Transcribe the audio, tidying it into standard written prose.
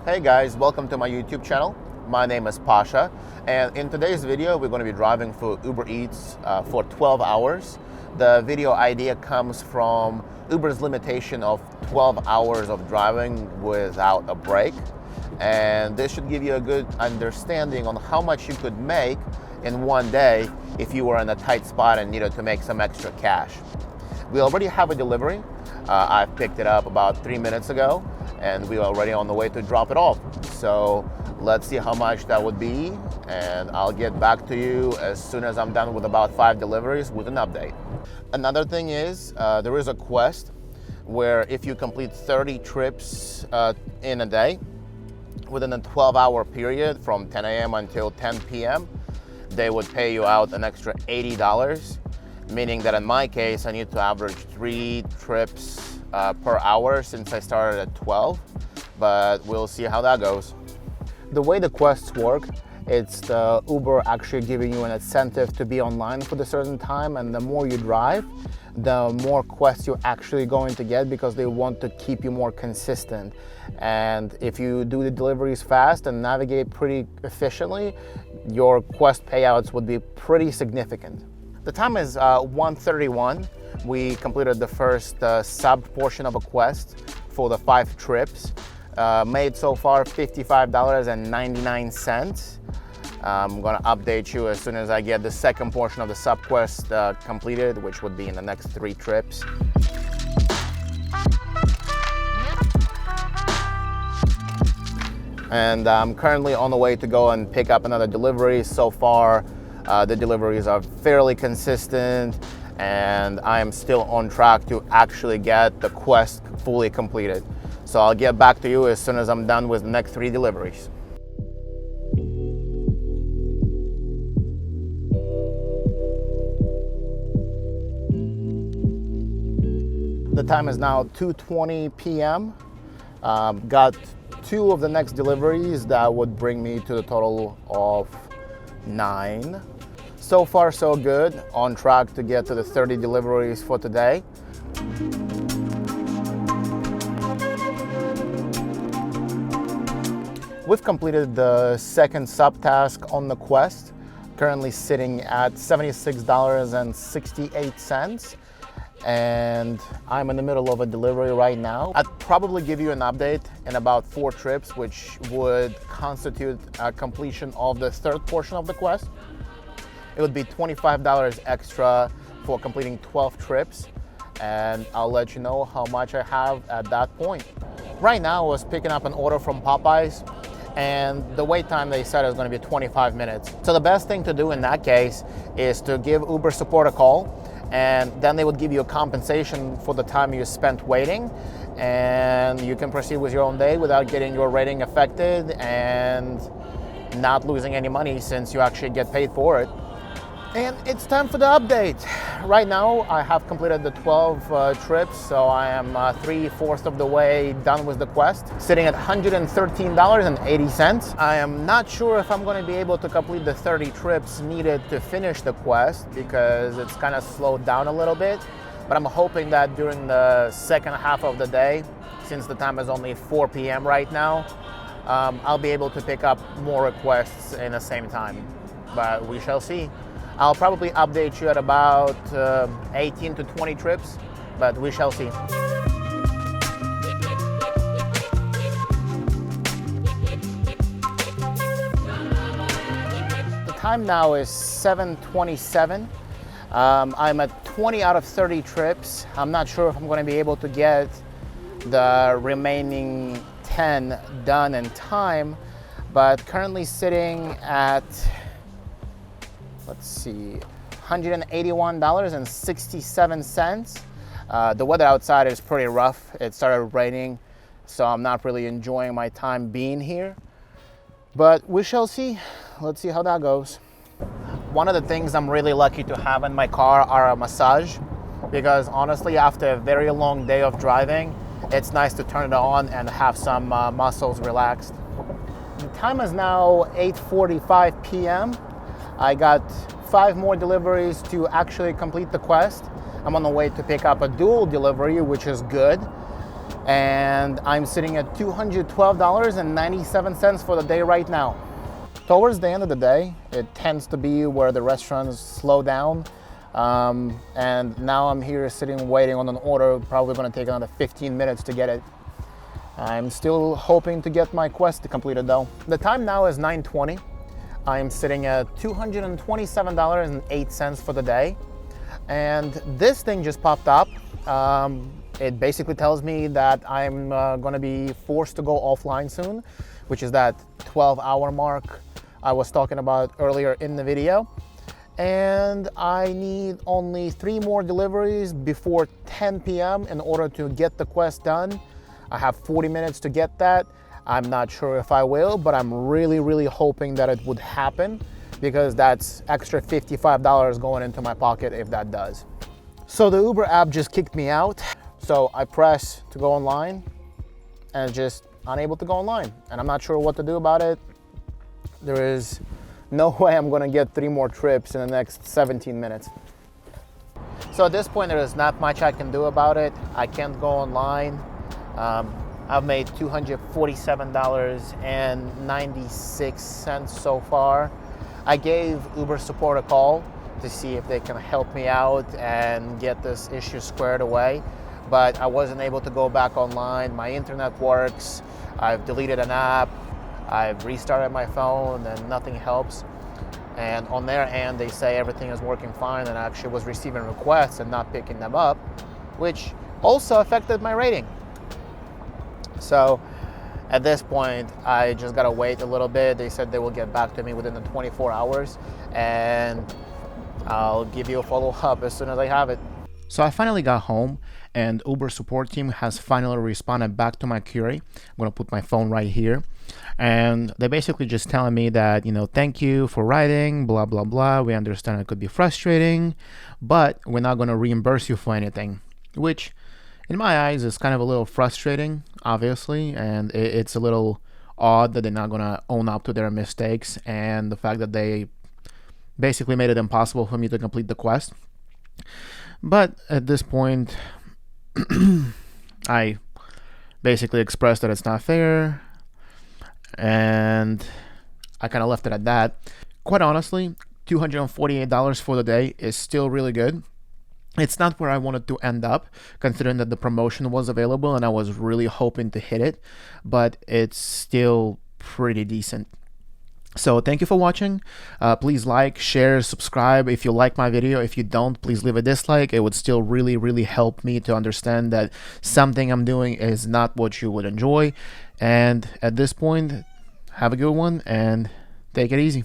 Hey guys, welcome to my YouTube channel. My name is Pasha, and in today's video we're going to be driving for UberEats for 12 hours. The video idea comes from Uber's limitation of 12 hours of driving without a break, and this should give you a good understanding on how much you could make in one day if you were in a tight spot and needed to make some extra cash. We already have a delivery. I picked it up about 3 minutes ago, and we're already on the way to drop it off. So let's see how much that would be, and I'll get back to you as soon as I'm done with about 5 deliveries with an update. Another thing is, there is a quest where if you complete 30 trips in a day within a 12-hour period from 10 a.m. until 10 p.m., they would pay you out an extra $80, meaning that in my case, I need to average 3 trips per hour since I started at 12, but we'll see how that goes. The way the quests work, it's the Uber actually giving you an incentive to be online for a certain time, and the more you drive, the more quests you're actually going to get because they want to keep you more consistent. And if you do the deliveries fast and navigate pretty efficiently, your quest payouts would be pretty significant. The time is 1:31. We completed the first sub portion of a quest for the 5 trips. Made so far $55.99. I'm gonna update you as soon as I get the second portion of the sub quest completed, which would be in the next 3 trips. And I'm currently on the way to go and pick up another delivery. So far, the deliveries are fairly consistent, and I am still on track to actually get the quest fully completed. So I'll get back to you as soon as I'm done with the next 3 deliveries. The time is now 2:20 p.m. Got 2 of the next deliveries that would bring me to the total of 9. So far, so good. On track to get to the 30 deliveries for today. We've completed the second subtask on the quest, currently sitting at $76.68. And I'm in the middle of a delivery right now. I'd probably give you an update in about 4 trips, which would constitute a completion of the 3rd portion of the quest. It would be $25 extra for completing 12 trips, and I'll let you know how much I have at that point. Right now, I was picking up an order from Popeyes, and the wait time they said is going to be 25 minutes. So the best thing to do in that case is to give Uber support a call, and then they would give you a compensation for the time you spent waiting, and you can proceed with your own day without getting your rating affected and not losing any money since you actually get paid for it. And it's time for the update. Right now, I have completed the 12 trips, so I am 3/4 of the way done with the quest, sitting at $113.80. I am not sure if I'm going to be able to complete the 30 trips needed to finish the quest because it's kind of slowed down a little bit, but I'm hoping that during the second half of the day, since the time is only 4 p.m. right now, I'll be able to pick up more requests in the same time, but we shall see. I'll probably update you at about 18 to 20 trips, but we shall see. The time now is 7:27. I'm at 20 out of 30 trips. I'm not sure if I'm going to be able to get the remaining 10 done in time, but currently sitting at, let's see, $181.67. The weather outside is pretty rough. It started raining, so I'm not really enjoying my time being here. But we shall see. Let's see how that goes. One of the things I'm really lucky to have in my car are a massage, because honestly, after a very long day of driving, it's nice to turn it on and have some muscles relaxed. The time is now 8:45 p.m. I got 5 more deliveries to actually complete the quest. I'm on the way to pick up a dual delivery, which is good. and I'm sitting at $212.97 for the day right now. Towards the end of the day, it tends to be where the restaurants slow down. And now I'm here sitting waiting on an order, probably gonna take another 15 minutes to get it. I'm still hoping to get my quest completed though. The time now is 9:20. I'm sitting at $227.08 for the day. And this thing just popped up. It basically tells me that I'm gonna be forced to go offline soon, which is that 12-hour mark I was talking about earlier in the video. And I need only 3 more deliveries before 10 p.m. in order to get the quest done. I have 40 minutes to get that. I'm not sure if I will, but I'm really hoping that it would happen, because that's extra $55 going into my pocket if that does. So the Uber app just kicked me out. So I press to go online and it's just unable to go online. And I'm not sure what to do about it. There is no way I'm gonna get 3 more trips in the next 17 minutes. So at this point, there is not much I can do about it. I can't go online. I've made $247.96 so far. I gave Uber support a call to see if they can help me out and get this issue squared away, but I wasn't able to go back online. My internet works. I've deleted an app. I've restarted my phone and nothing helps. And on their end, they say everything is working fine, and I actually was receiving requests and not picking them up, which also affected my rating. So at this point, I just gotta wait a little bit. They said they will get back to me within the 24 hours, and I'll give you a follow-up as soon as I have it. So I finally got home, and Uber support team has finally responded back to my query. I'm gonna put my phone right here. And they basically just telling me that, thank you for writing, blah, blah, blah. We understand it could be frustrating, but we're not gonna reimburse you for anything, which in my eyes is kind of a little frustrating, obviously. And it's a little odd that they're not gonna own up to their mistakes, and the fact that they basically made it impossible for me to complete the quest. But at this point, I basically expressed that it's not fair, and I kind of left it at that. Quite honestly, $248 for the day is still really good. It's not where I wanted to end up, considering that the promotion was available and I was really hoping to hit it, but it's still pretty decent. So thank you for watching. Please like, share, subscribe if you like my video. If you don't, please leave a dislike. It would still really help me to understand that something I'm doing is not what you would enjoy. And at this point, have a good one and take it easy.